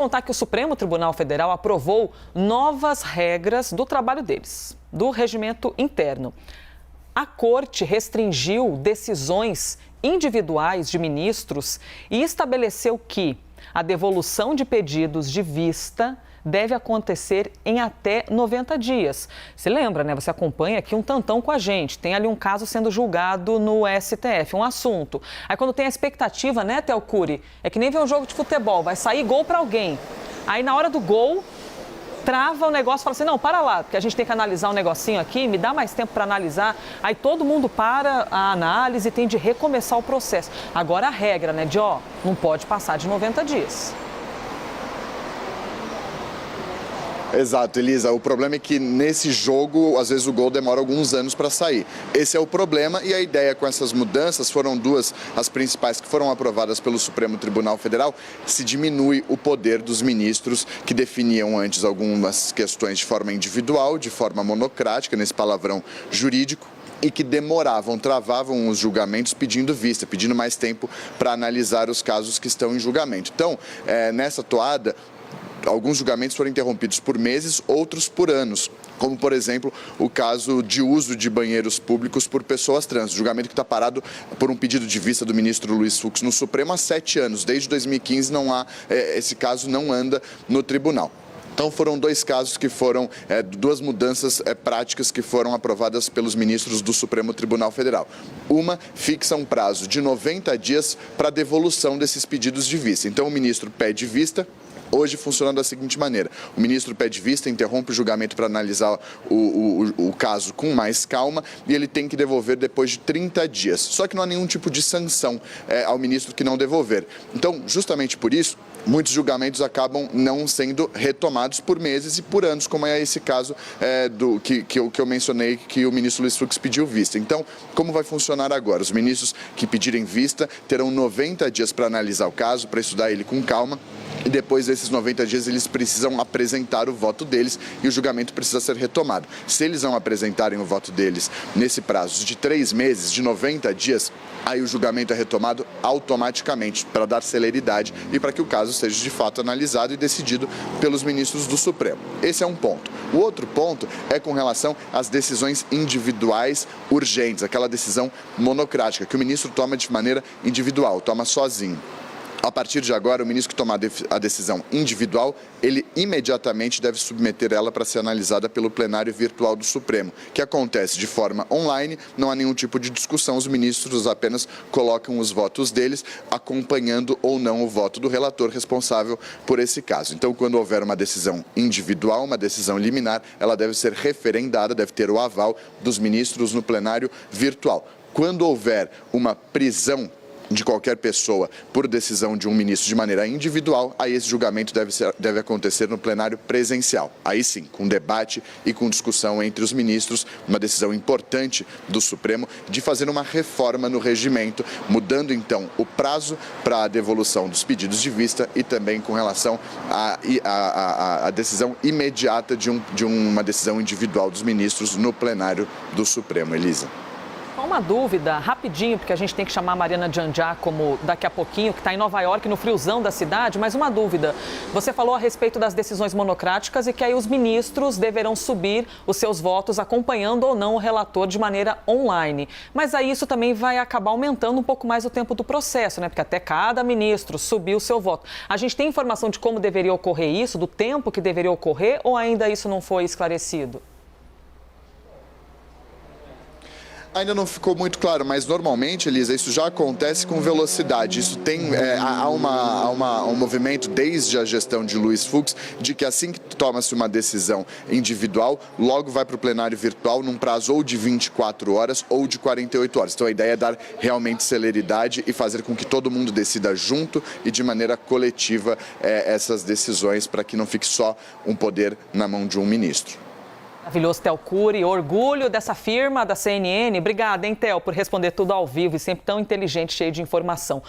Contar que o Supremo Tribunal Federal aprovou novas regras do trabalho deles, do regimento interno. A Corte restringiu decisões individuais de ministros e estabeleceu que a devolução de pedidos de vista deve acontecer em até 90 dias. Você lembra, né? Você acompanha aqui um tantão com a gente. Tem ali um caso sendo julgado no STF, um assunto. Aí quando tem a expectativa, né, Théo Cury? É que nem ver um jogo de futebol, vai sair gol para alguém. Aí na hora do gol, trava o negócio e fala assim, não, para lá, porque a gente tem que analisar um negocinho aqui, me dá mais tempo para analisar. Aí todo mundo para a análise e tem de recomeçar o processo. Agora a regra, né, de não pode passar de 90 dias. Exato, Elisa. O problema é que nesse jogo, às vezes o gol demora alguns anos para sair. Esse é o problema e a ideia com essas mudanças foram duas, as principais que foram aprovadas pelo Supremo Tribunal Federal, se diminui o poder dos ministros que definiam antes algumas questões de forma individual, de forma monocrática, nesse palavrão jurídico, e que demoravam, travavam os julgamentos pedindo vista, pedindo mais tempo para analisar os casos que estão em julgamento. Então, nessa toada, alguns julgamentos foram interrompidos por meses, outros por anos, como, por exemplo, o caso de uso de banheiros públicos por pessoas trans, julgamento que está parado por um pedido de vista do ministro Luiz Fux no Supremo há 7 anos. Desde 2015 esse caso não anda no tribunal. Então foram dois casos que foram, duas mudanças práticas que foram aprovadas pelos ministros do Supremo Tribunal Federal. Uma fixa um prazo de 90 dias para a devolução desses pedidos de vista. Então o ministro pede vista. Hoje funciona da seguinte maneira: o ministro pede vista, interrompe o julgamento para analisar o caso com mais calma e ele tem que devolver depois de 30 dias. Só que não há nenhum tipo de sanção ao ministro que não devolver. Então, justamente por isso, muitos julgamentos acabam não sendo retomados por meses e por anos, como é esse caso que eu mencionei, que o ministro Luiz Fux pediu vista. Então, como vai funcionar agora? Os ministros que pedirem vista terão 90 dias para analisar o caso, para estudar ele com calma. E depois desses 90 dias eles precisam apresentar o voto deles e o julgamento precisa ser retomado. Se eles não apresentarem o voto deles nesse prazo de 3 meses, de 90 dias, aí o julgamento é retomado automaticamente para dar celeridade e para que o caso seja de fato analisado e decidido pelos ministros do Supremo. Esse é um ponto. O outro ponto é com relação às decisões individuais urgentes, aquela decisão monocrática que o ministro toma de maneira individual, toma sozinho. A partir de agora, o ministro que tomar a decisão individual, ele imediatamente deve submeter ela para ser analisada pelo plenário virtual do Supremo, que acontece de forma online, não há nenhum tipo de discussão, os ministros apenas colocam os votos deles, acompanhando ou não o voto do relator responsável por esse caso. Então, quando houver uma decisão individual, uma decisão liminar, ela deve ser referendada, deve ter o aval dos ministros no plenário virtual. Quando houver uma prisão de qualquer pessoa por decisão de um ministro de maneira individual, aí esse julgamento deve acontecer no plenário presencial. Aí sim, com debate e com discussão entre os ministros, uma decisão importante do Supremo de fazer uma reforma no regimento, mudando então o prazo para a devolução dos pedidos de vista e também com relação à decisão imediata de uma decisão individual dos ministros no plenário do Supremo. Elisa. Uma dúvida, rapidinho, porque a gente tem que chamar a Mariana Janjá como daqui a pouquinho, que está em Nova York, no friozão da cidade, mas uma dúvida. Você falou a respeito das decisões monocráticas e que aí os ministros deverão subir os seus votos acompanhando ou não o relator de maneira online. Mas aí isso também vai acabar aumentando um pouco mais o tempo do processo, né? Porque até cada ministro subir o seu voto. A gente tem informação de como deveria ocorrer isso, do tempo que deveria ocorrer, ou ainda isso não foi esclarecido? Ainda não ficou muito claro, mas normalmente, Elisa, isso já acontece com velocidade. Isso tem, há um movimento desde a gestão de Luiz Fux de que assim que toma-se uma decisão individual, logo vai para o plenário virtual num prazo ou de 24 horas ou de 48 horas. Então a ideia é dar realmente celeridade e fazer com que todo mundo decida junto e de maneira coletiva essas decisões para que não fique só um poder na mão de um ministro. Maravilhoso, Théo Cury, orgulho dessa firma da CNN. Obrigada, hein, Théo, por responder tudo ao vivo e sempre tão inteligente, cheio de informação.